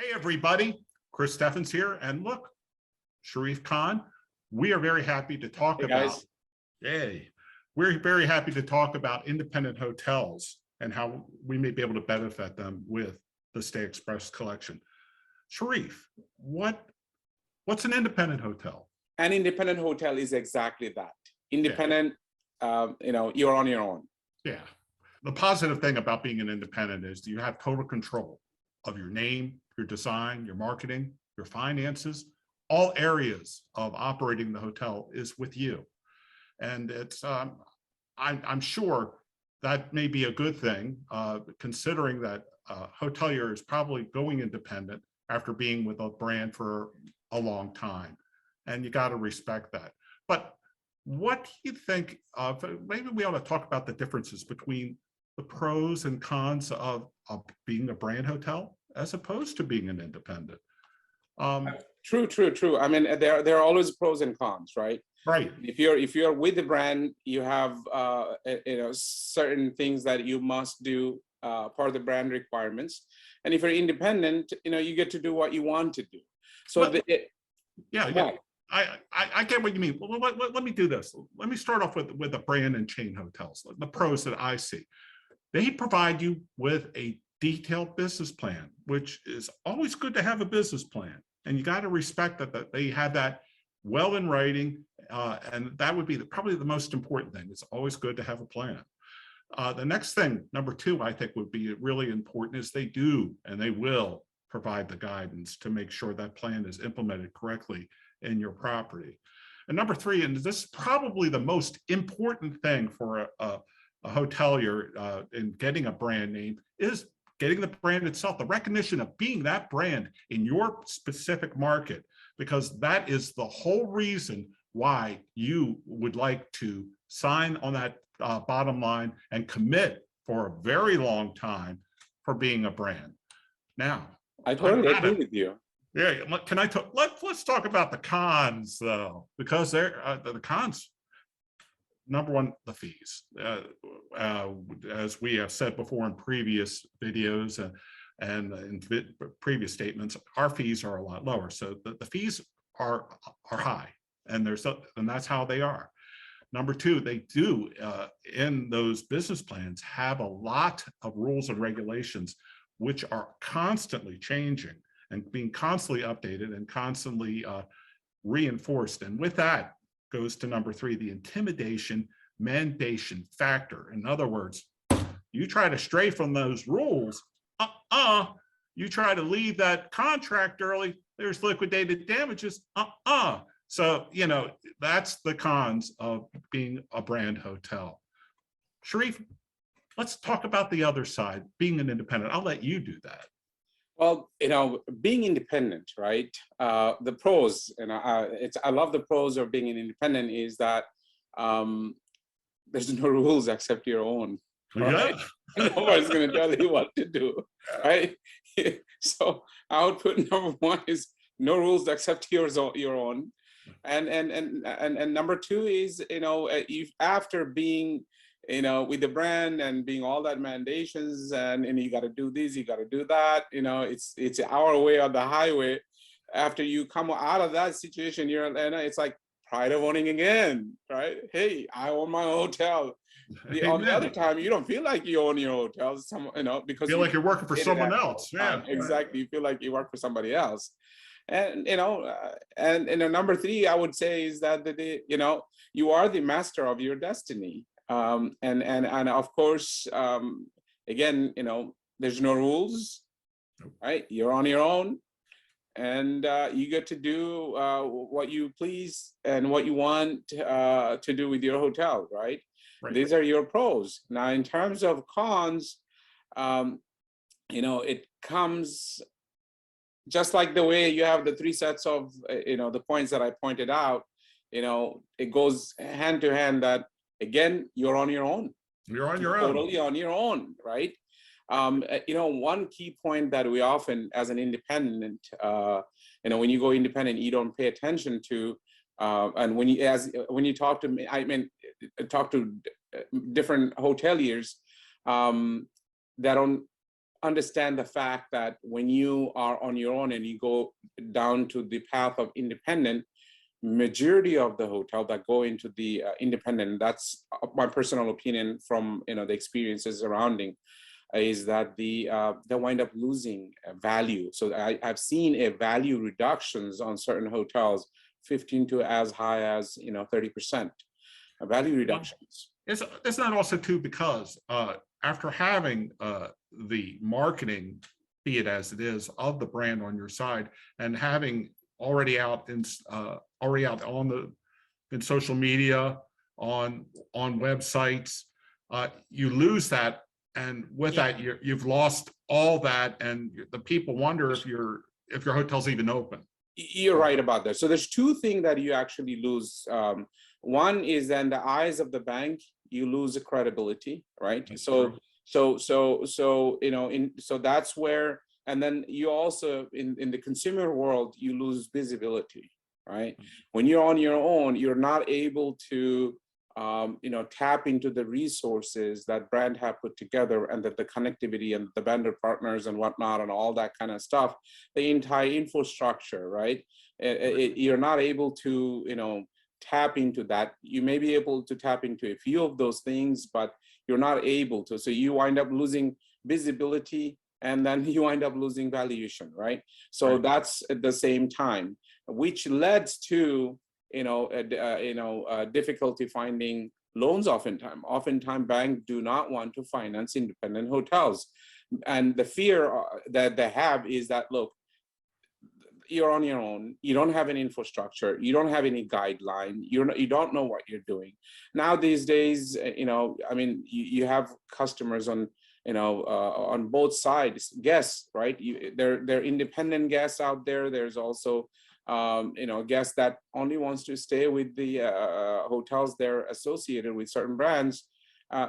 Hey, everybody. Chris Steffens here. And look, Sharif Khan, we are very happy to talk about, we're very happy to talk about independent hotels and how we may be able to benefit them with the Stay Express collection. Sharif, what's an independent hotel? An independent hotel is exactly that. Independent, you're on your own. Yeah. The positive thing about being an independent is you have total control of your name, your design, your marketing, your finances. All areas of operating the hotel is with you. And it's, I'm sure that may be a good thing, considering that hotelier is probably going independent after being with a brand for a long time. And you got to respect that. But what do you think of, maybe we ought to talk about the differences between the pros and cons of being a brand hotel as opposed to being an independent. True. I mean, there are always pros and cons, right? Right. If you're with the brand, you have certain things that you must do, part of the brand requirements. And if you're independent, you get to do what you want to do. So yeah. I get what you mean. Let me do this. Let me start off with the brand and chain hotels. The pros that I see, they provide you with a detailed business plan, which is always good to have a business plan. And you got to respect that they have that well in writing. And that would be probably the most important thing. It's always good to have a plan. The next thing, number two, I think would be really important is they do and they will provide the guidance to make sure that plan is implemented correctly in your property. And number three, and this is probably the most important thing for a hotelier in getting a brand name, is getting the brand itself, the recognition of being that brand in your specific market, because that is the whole reason why you would like to sign on that bottom line and commit for a very long time for being a brand. Now, I totally agree with you. Yeah, can I talk? Let's talk about the cons though, because the cons. Number one, the fees. As we have said before in previous videos and in previous statements, our fees are a lot lower. So the fees are high, and that's how they are. Number two, they do in those business plans have a lot of rules and regulations which are constantly changing and being constantly updated and constantly reinforced. And with that goes to number three, the intimidation mandation factor. In other words, you try to stray from those rules, you try to leave that contract early, there's liquidated damages, So, that's the cons of being a brand hotel. Sharif, let's talk about the other side, being an independent. I'll let you do that. Well, being independent, right? The pros, and I love the pros of being an independent is that there's no rules except your own. Right? Yeah. Nobody's going to tell you what to do, right? So I would put number one is no rules except your own, and number two is after being with the brand and being all that mandations and you got to do this, you got to do that, it's our way or the highway. After you come out of that situation, it's like pride of owning again, right? Hey, I own my hotel. On the other time, you don't feel like you own your hotel, because you feel like you're working for someone else. Yeah, exactly. You feel like you work for somebody else. And number three, I would say is that you are the master of your destiny. And of course, again, there's no rules, right? You're on your own, and you get to do what you please and what you want to do with your hotel, right? These are your pros. Now, in terms of cons, it comes just like the way you have the three sets of, the points that I pointed out, it goes hand to hand that, again, you're on your own. You're on your own. Totally on your own, right? One key point that we often, as an independent, when you go independent, you don't pay attention to, and when you talk to talk to different hoteliers, they don't understand the fact that when you are on your own and you go down to the path of independent, majority of the hotel that go into the independent, that's my personal opinion from the experiences surrounding, is that they wind up losing value. So I've seen a value reductions on certain hotels, 15 to as high as 30% value reductions. It's not also too because after having the marketing, be it as it is, of the brand on your side, and having already out in social media, on websites, you lose that, and with that you've lost all that, and the people wonder if your hotel's even open. You're right about that. So there's two things that you actually lose. One is then the eyes of the bank, you lose the credibility, right? That's So true. so that's where, and then you also in the consumer world, you lose visibility, right? When you're on your own, you're not able to tap into the resources that brand have put together, and that the connectivity and the vendor partners and whatnot and all that kind of stuff, the entire infrastructure, right? You're not able to tap into that. You may be able to tap into a few of those things, but you're not able to. So you wind up losing visibility, and then you wind up losing valuation, right? So that's at the same time, which led to difficulty finding loans. Oftentimes banks do not want to finance independent hotels, and the fear that they have is that, look, you're on your own, you don't have any infrastructure, you don't have any guideline, you don't know what you're doing. Now these days, I mean, you have customers on on both sides, guests, right? There are independent guests out there. There's also guests that only wants to stay with the hotels they're associated with certain brands.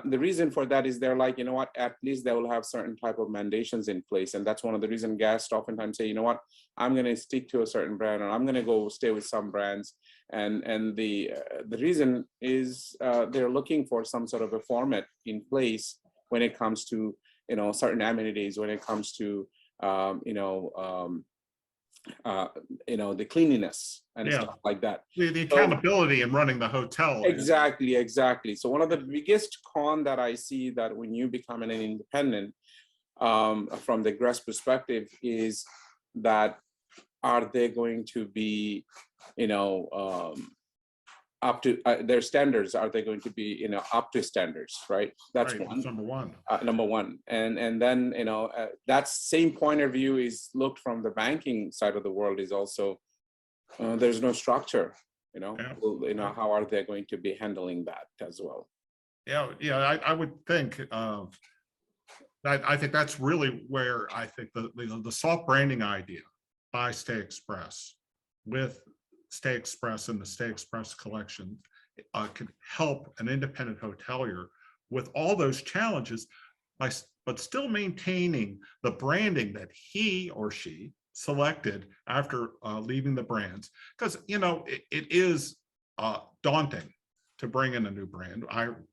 The reason for that is they're like, you know what, at least they will have certain type of mandations in place. And that's one of the reasons guests oftentimes say, you know what, I'm going to stick to a certain brand, or I'm going to go stay with some brands. And the reason is they're looking for some sort of a format in place when it comes to, certain amenities, when it comes to, the cleanliness and stuff like that. The accountability in running the hotel. Exactly. So one of the biggest con that I see that when you become an independent, from the guest perspective, is that are they going to be, up to their standards? Are they going to be, up to standards, right? That's one. That's number one. Number one. And then, that same point of view is looked from the banking side of the world, is also, there's no structure, how are they going to be handling that as well? I would think, I think that's really where I think the soft branding idea by Stay Express, with Stay Express and the Stay Express collection, could help an independent hotelier with all those challenges, but still maintaining the branding that he or she selected after leaving the brands. Because it is daunting to bring in a new brand.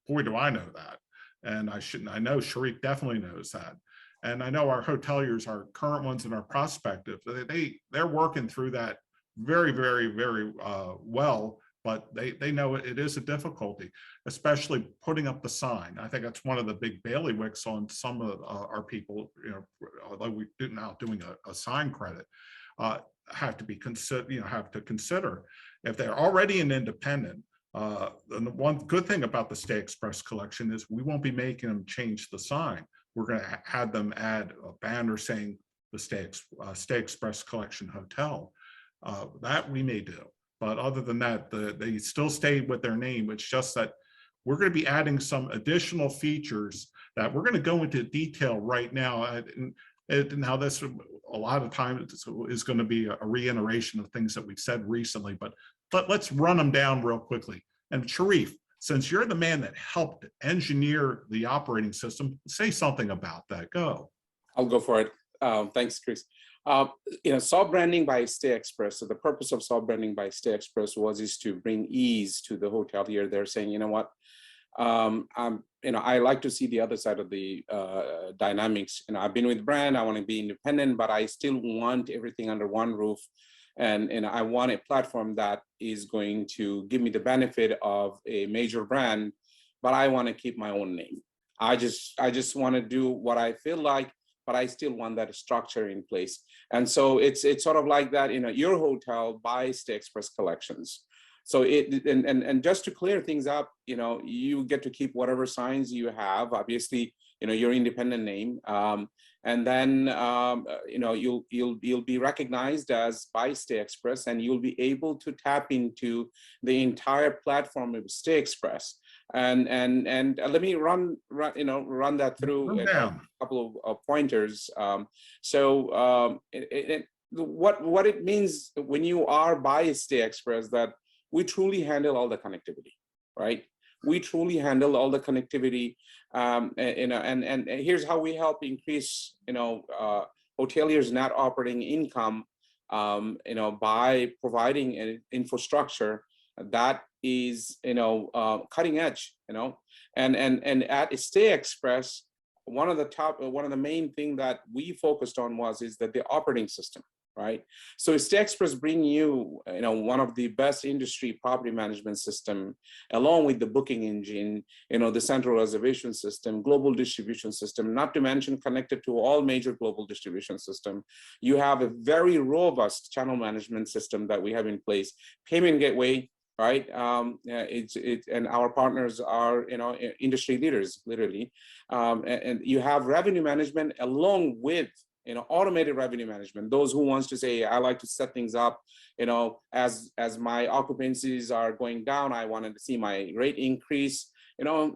Boy, do I know that, and I know Sharif definitely knows that. And I know our hoteliers, our current ones and our prospective, they're working through that very, very, very well, but they know it is a difficulty, especially putting up the sign. I think that's one of the big bailiwicks on some of our people, although we're now doing a sign credit, have to consider if they're already an independent. And the one good thing about the Stay Express collection is we won't be making them change the sign. We're going to have them add a banner saying the Stay Express Collection Hotel. That we may do, but other than that, they still stay with their name. It's just that we're going to be adding some additional features that we're going to go into detail right now. And now this, a lot of times, is going to be a reiteration of things that we've said recently, but let's run them down real quickly. And Sharif, since you're the man that helped engineer the operating system, say something about that. Go. I'll go for it. Thanks, Chris. Soft branding by Stay Express. So the purpose of soft branding by Stay Express is to bring ease to the hotelier. They're saying, you know what, I like to see the other side of the dynamics. I've been with brand, I want to be independent, but I still want everything under one roof. And I want a platform that is going to give me the benefit of a major brand, but I want to keep my own name. I just want to do what I feel like, but I still want that structure in place. And so it's sort of like that, your hotel buys Stay Express collections. So and just to clear things up, you get to keep whatever signs you have, obviously, your independent name. And then you'll be recognized as by Stay Express, and you'll be able to tap into the entire platform of Stay Express. And let me run that through a couple of pointers. What it means when you are by Stay Express, that we truly handle all the connectivity, right? We truly handle all the connectivity, and here's how we help increase, hoteliers' net operating income, by providing an infrastructure that is, cutting edge, and at Stay Express, one of the main thing that we focused on is that the operating system. Right. So Stay Express bring you, one of the best industry property management system, along with the booking engine, the central reservation system, global distribution system, not to mention connected to all major global distribution system. You have a very robust channel management system that we have in place, payment gateway, right? And our partners are, industry leaders, literally. And you have revenue management along with automated revenue management. Those who wants to say, I like to set things up, as my occupancies are going down, I wanted to see my rate increase,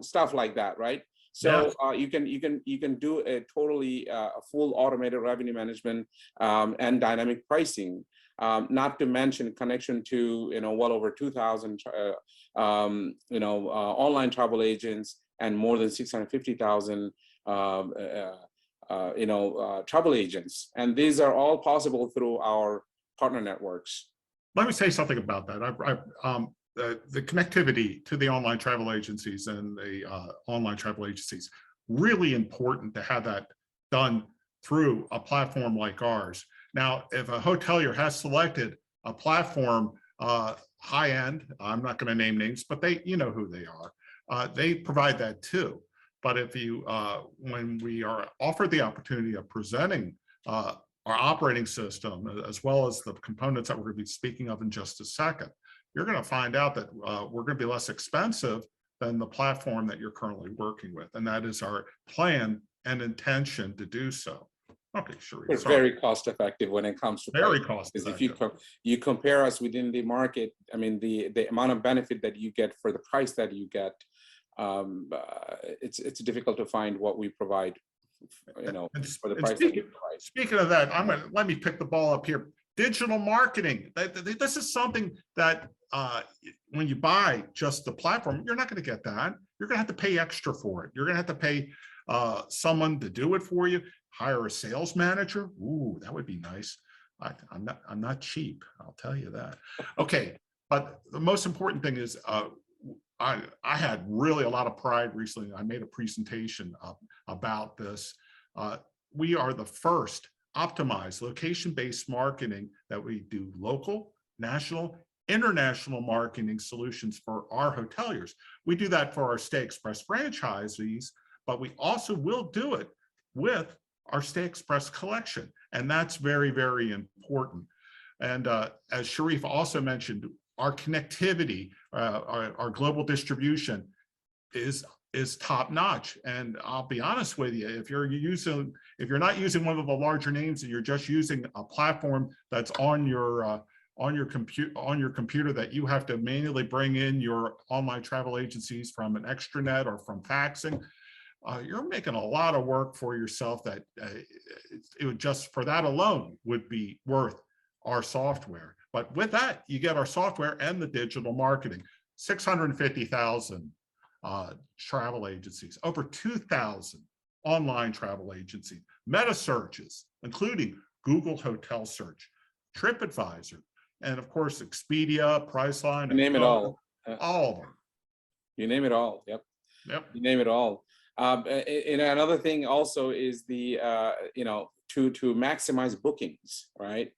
stuff like that, right? So you can do a totally full automated revenue management and dynamic pricing. Not to mention connection to well over 2,000 online travel agents and more than 650,000 travel agents, and these are all possible through our partner networks. Let me say something about that. The connectivity to the online travel agencies and the online travel agencies, really important to have that done through a platform like ours. Now, if a hotelier has selected a platform, high end, I'm not going to name names, but you know who they are. They provide that too. But if you, when we are offered the opportunity of presenting our operating system, as well as the components that we're going to be speaking of in just a second, you're going to find out that we're going to be less expensive than the platform that you're currently working with. And that is our plan and intention to do so. Okay, sure. We're very cost effective when it comes to very cost effective. If you compare us within the market, I mean, the amount of benefit that you get for the price that you get, it's difficult to find what we provide, for the price. Speaking of that, let me pick the ball up here. Digital marketing. This is something that when you buy just the platform, you're not going to get that. You're going to have to pay extra for it. You're going to have to pay someone to do it for you. Hire a sales manager. Ooh, that would be nice. I'm not cheap, I'll tell you that. Okay, but the most important thing is I had really a lot of pride recently. I made a presentation about this. We are the first optimized location-based marketing that we do local, national, international marketing solutions for our hoteliers. We do that for our Stay Express franchisees, but we also will do it with our Stay Express collection. And that's very, very important. And as Sharif also mentioned, our connectivity, our global distribution is top notch. And I'll be honest with you, if you're not using one of the larger names and you're just using a platform that's on your computer that you have to manually bring in your online travel agencies from an extranet or from faxing, you're making a lot of work for yourself that it would just for that alone would be worth our software. But with that, you get our software and the digital marketing. 650,000 travel agencies, over 2,000 online travel agencies, meta searches, including Google Hotel Search, TripAdvisor, and of course, Expedia, Priceline. You name it all. All of them. You name it all, yep. Yep. You name it all. And another thing also is the to maximize bookings, right?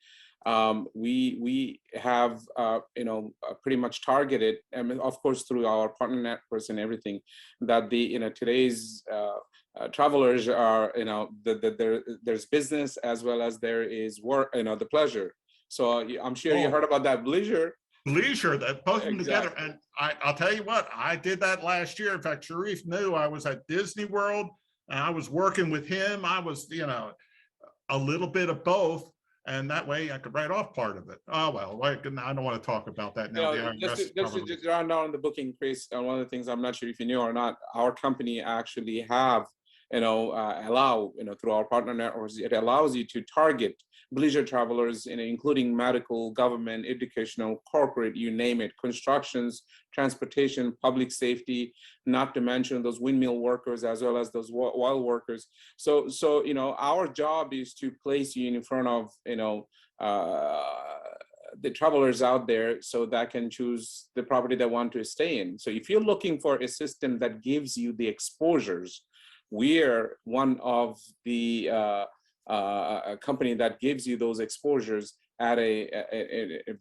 We have pretty much targeted, I mean, of course, through our partner networks and everything, that the today's travelers are there's business as well as there is work, the pleasure. So I'm sure you heard about that leisure. Leisure, that both of them together. Exactly. And I'll tell you what, I did that last year. In fact, Sharif knew I was at Disney World and I was working with him. I was, a little bit of both. And that way I could write off part of it. Oh, well, I don't want to talk about that now. Just to round down the booking, Chris, one of the things I'm not sure if you knew or not, our company actually have, allow, through our partner networks, it allows you to target leisure travelers, including medical, government, educational, corporate, you name it, constructions, transportation, public safety, not to mention those windmill workers as well as those oil workers. So our job is to place you in front of, the travelers out there so that can choose the property they want to stay in. So if you're looking for a system that gives you the exposures, we're one of the a company that gives you those exposures at a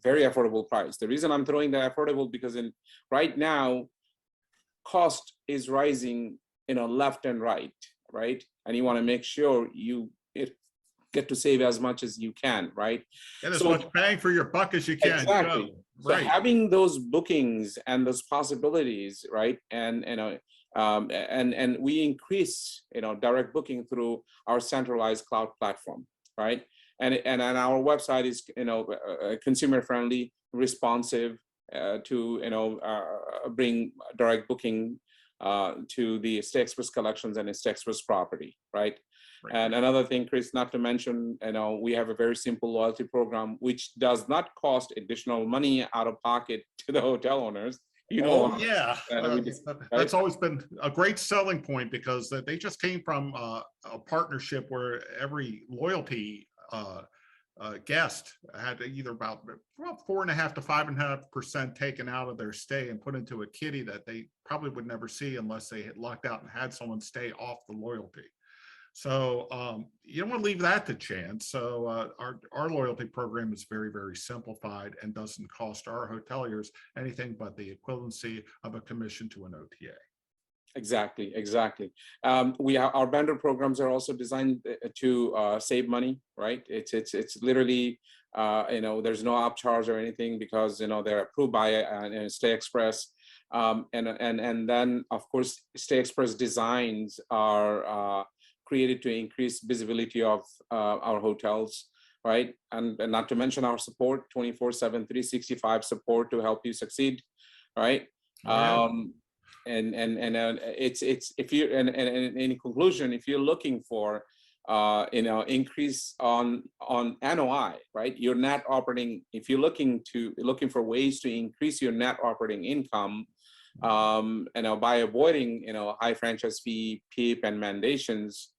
very affordable price. The reason I'm throwing that affordable because right now, cost is rising, left and right, and you want to make sure you get to save as much as you can, right? Get as much bang for your buck as you can. Exactly. So having those bookings and those possibilities, right, and we increase direct booking through our centralized cloud platform, right? And our website is consumer friendly, responsive to bring direct booking to the Stay Express collections and Stay Express property, right? And another thing, Chris, not to mention, we have a very simple loyalty program which does not cost additional money out of pocket to the hotel owners. Yeah, that's always been a great selling point because they just came from a partnership where every loyalty guest had either about 4.5% to 5.5% taken out of their stay and put into a kitty that they probably would never see unless they had lucked out and had someone stay off the loyalty. So you don't want to leave that to chance. So our loyalty program is very, very simplified and doesn't cost our hoteliers anything but the equivalency of a commission to an OTA. Exactly. Our vendor programs are also designed to save money, right? It's literally there's no upcharge or anything because they're approved by Stay Express. And then of course Stay Express designs are created to increase visibility of our hotels, right? And not to mention our support, 24/7, 365 support to help you succeed, right? It's if you and in conclusion, if you're looking for increase on NOI, right? Your net operating, if you're looking for ways to increase your net operating income, by avoiding high franchise fee, PIP, and mandations,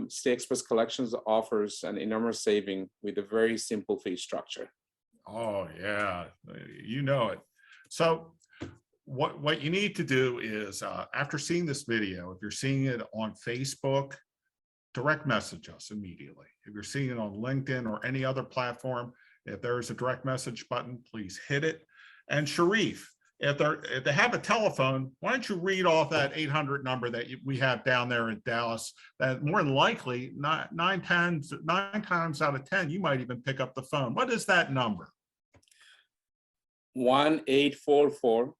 Stay Express Collections offers an enormous saving with a very simple fee structure. Oh yeah, you know it. So what you need to do is after seeing this video, if you're seeing it on Facebook, direct message us immediately. If you're seeing it on LinkedIn or any other platform, if there's a direct message button, please hit it. And Sharif, if they have a telephone, why don't you read off that 800 number that we have down there in Dallas? That more than likely, nine times out of 10, you might even pick up the phone. What is that number? 1-844.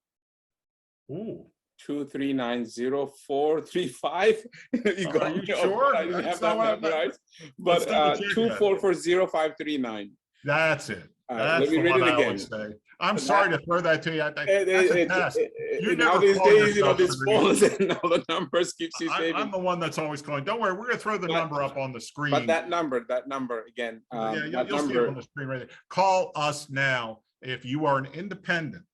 Ooh. 239-0435. Are you sure? I didn't have that memorized. But 244-0539. That's it. Let me read it again. I'm sorry to throw that to you. Now these days, these phones and all the numbers keeps you saving. I'm the one that's always calling. Don't worry, we're going to throw the number up on the screen. But that number again. You'll see it on the screen right there. Call us now if you are an independent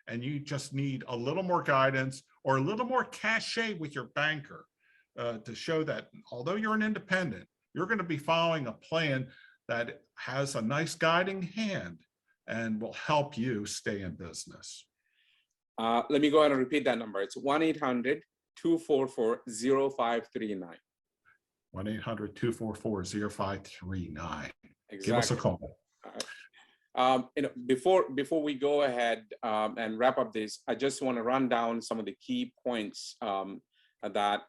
and you just need a little more guidance or a little more cachet with your banker to show that although you're an independent, you're going to be following a plan that has a nice guiding hand and will help you stay in business. Let me go ahead and repeat that number. It's 1-800-244-0539. 1-800-244-0539. Exactly. Give us a call. All right. Before we go ahead and wrap up this, I just want to run down some of the key points that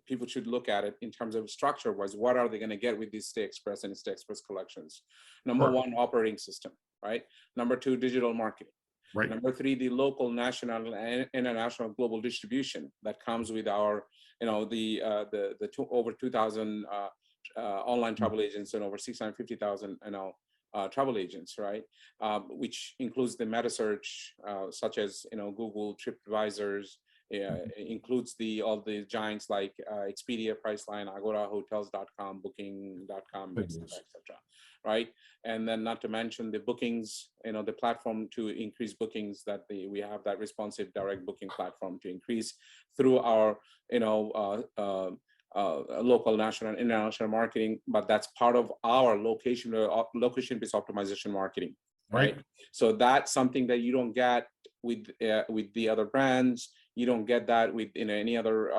people should look at it in terms of structure. Was what are they going to get with these Stay Express and Stay Express collections? Number Sure. one, operating system, right? Number two, digital marketing. Right. Number three, the local, national, and international global distribution that comes with our, over 2,000 online travel agents and over 650,000 travel agents, right? Which includes the meta search, such as Google, TripAdvisors, includes all the giants like Expedia, Priceline, Agora, Hotels.com, Booking.com, etc., right? And then not to mention the bookings, the platform to increase bookings that we have that responsive direct booking platform to increase through our, local, national, and international marketing, but that's part of our location-based optimization marketing, right? So that's something that you don't get with the other brands. You don't get that with any other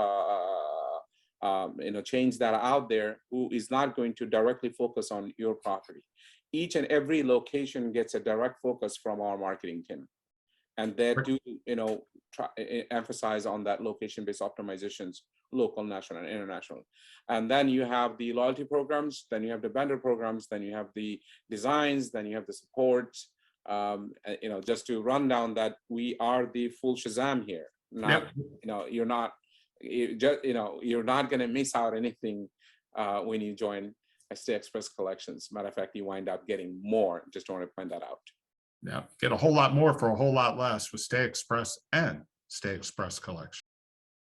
chains that are out there who is not going to directly focus on your property. Each and every location gets a direct focus from our marketing team, and they do emphasize on that location-based optimizations, local, national, and international. And then you have the loyalty programs, then you have the vendor programs, then you have the designs, then you have the support. Just to run down that we are the full Shazam here. Not, you're not going to miss out anything when you join Stay Express Collections. Matter of fact, you wind up getting more. Just want to point that out. Yeah, get a whole lot more for a whole lot less with Stay Express and Stay Express Collection.